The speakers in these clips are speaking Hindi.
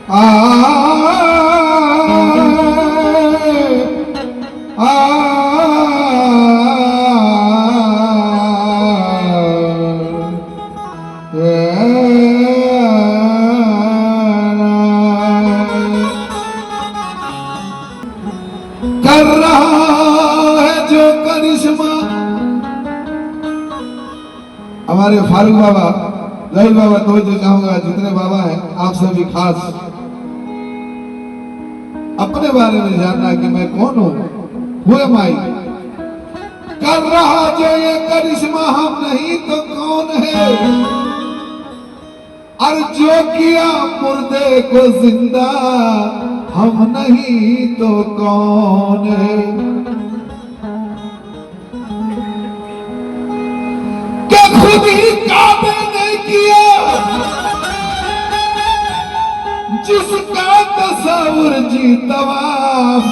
आ कर रहा है जो करिश्मा। हमारे फारूक बाबा, जहीर बाबा, तो जो चाहूंगा जितने बाबा हैं आप सभी खास अपने बारे में जानना कि मैं कौन हूं, हुए माई। कर रहा जो ये करिश्मा हम नहीं तो कौन है, और जो किया मुर्दे को जिंदा हम नहीं तो कौन है। क्या खुद ही काबे ने किया जिसका तस्वुर जी तवाफ,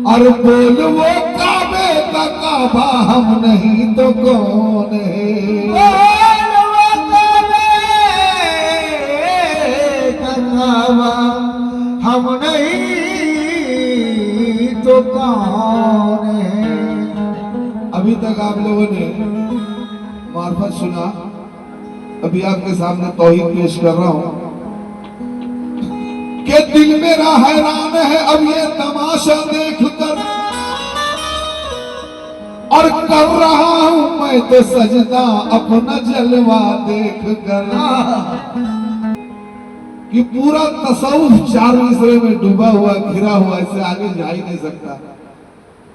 और बोल वो काबे का काबा हम नहीं तो कौन है। हम नहीं तो कौन है। अभी तक आप लोगों ने मार्फत सुना, अभी आपके सामने तौहीद पेश कर रहा हूं कि दिल मेरा हैरान है अब ये तमाशा देखकर, और कर रहा हूं मैं तो सजदा अपना जलवा देखकर। कि पूरा तसव्वुफ 4 मिसरे में डूबा हुआ, घिरा हुआ, इससे आगे जा ही नहीं सकता।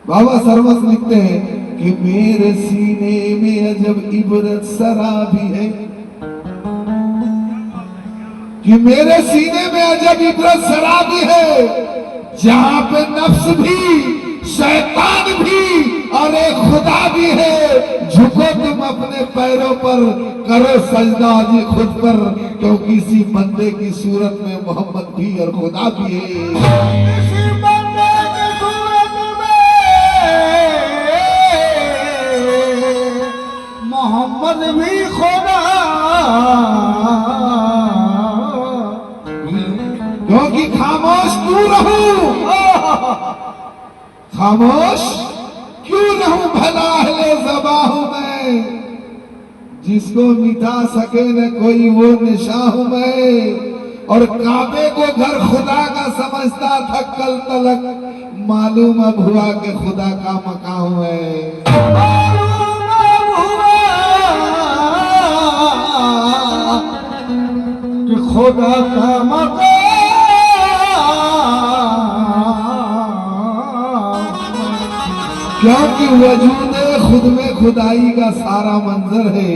बाबा सरमस लिखते हैं कि मेरे सीने में अजब इबरत सराबी है, कि मेरे सीने में अजब इबरत सराबी है, जहां पे नफ्स भी, शैतान भी और एक खुदा भी है। झुको तुम अपने पैरों पर, करो सजदा जी खुद पर, क्योंकि इसी बंदे की सूरत में मोहम्मद भी और खुदा भी है। इसी बंदे की सूरत में मोहम्मद भी खुदा, क्योंकि खामोश क्यों रहूं, खामोश क्यों रहूं, भला अहले ज़बां हूं मैं, जिसको मिटा सके न कोई वो निशा हूं मैं। और काबे को घर खुदा का समझता था कल तलक, मालूम अब हुआ कि खुदा का मकाम है। कि खुदा का मकाम, क्योंकि वजूद खुद में खुदाई का सारा मंजर है,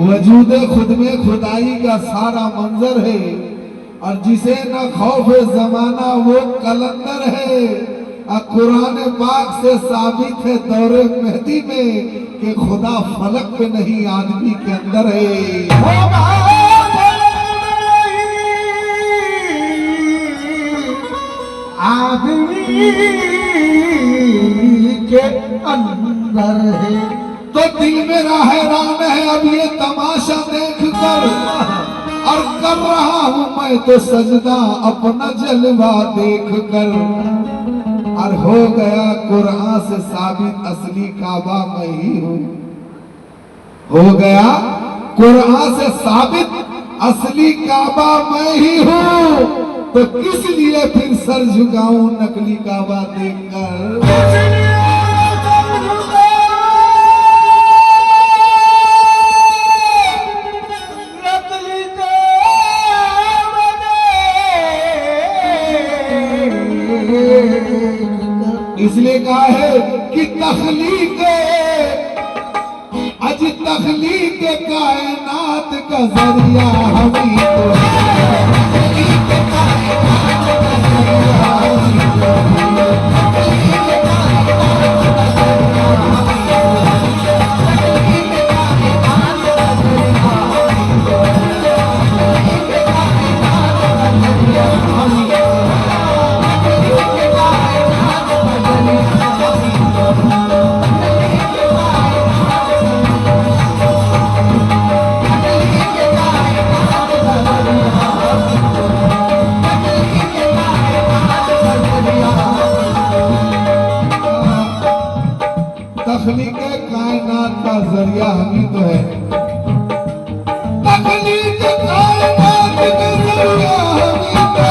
वजूद खुद में खुदाई का सारा मंजर है। और जिसे न खौफ जमाना वो कलंदर है। कुरान पाक से साबित है दौरे मेहदी में कि खुदा फलक पे नहीं आदमी के अंदर है। आदमी के अंदर है। तो दिल मेरा हैरान है अब ये तमाशा देखकर, और कर रहा हूं मैं तो सजदा अपना जलवा देखकर। और हो गया कुरान से साबित असली काबा मैं ही हूं, हो गया कुरान से साबित असली काबा मैं ही हूं। तो किस लिए फिर सर झुकाऊं नकली काबा देखकर। इसलिए कहा है कि तख्लीक अज तख्लीक कायनात का जरिया हम ही तो है। के कायनात के जरिया हमी तो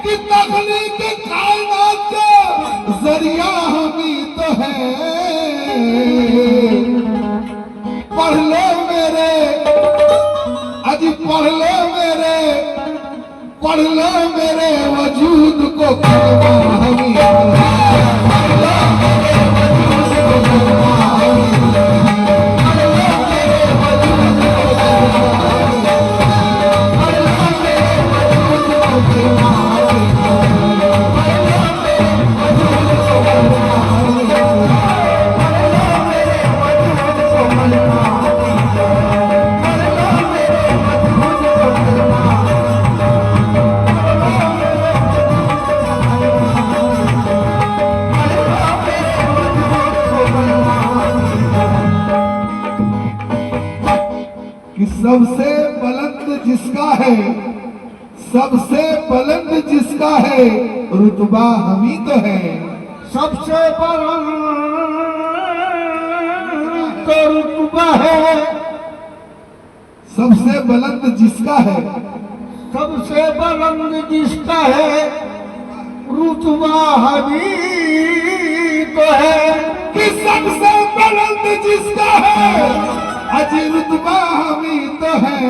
कि तखलीक कायनात का जरिया हमी तो है। पढ़ लो मेरे अजी पढ़ लो मेरे वजूद को कलमा हमी तो है। पढ़ लो मेरे वजूद को कलमा हमी तो है। पढ़ लो मेरे वजूद को कलमा हमी तो है। पढ़ लो मेरे वजूद को कलमा हमी तो है। पढ़ लो मेरे वजूद को कलमा हमी तो है। पढ़ लो मेरे वजूद को कलमा हमी तो है। पढ़ लो मेरे वजूद को कलमा कि सबसे बुलंद जिसका है, सबसे बुलंद जिसका है, रुतबा हमी तो है। सबसे बुलंद रुतबा है, सबसे बुलंद जिसका है, सबसे बुलंद जिसका है, रुतबा हमी तो है। कि सबसे बुलंद जिसका है, अजी रुतबा हमी तो है।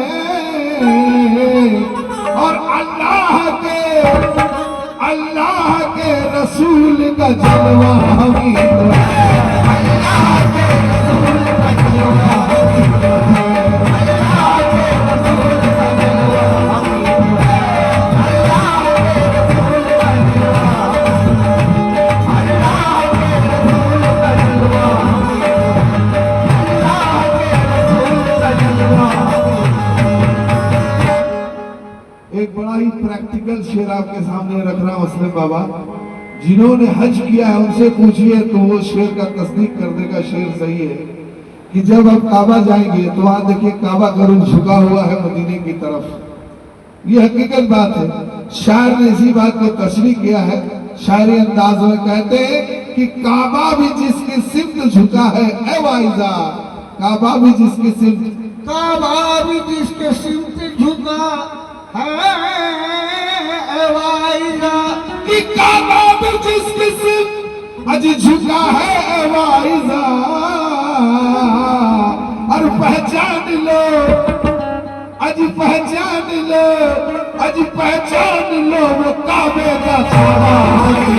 और अल्लाह के रसूल का जलवा हमी तो है। अल्लाह के रसूल का जलवा हमी तो है। अल्लाह के रसूल का जलवा हमी तो है। अल्लाह के रसूल का जलवा हमी तो है। अल्लाह के रसूल का जलवा हमी तो है। अल्लाह के रसूल का जलवा हमी तो है। एक बड़ा ही प्रैक्टिकल शेर आपके सामने रख रहा हूं असलम बाबा। जिन्होंने हज किया है उनसे पूछिए तो वो शेर का तस्दीक कर देगा। शेर सही है कि जब आप काबा जाएंगे तो वहां देखिए काबा करूं झुका हुआ है मदीने की तरफ। ये हकीकत बात है। शायर ने इसी बात को तशरीह किया है। शायरी अंदाज में कहते हैं कि काबा भी जिसकी सिमत झुका है ए वाइजा, काबा भी जिसकी सिमत, काबा भी जिसके सिमत झुका है वाइजा, कि काबा भी जिसकी सिमत अजी झुका है वाइजा। और पहचान लो अजी पहचान लो, अजी पहचान लो वो काबे का काबा हमी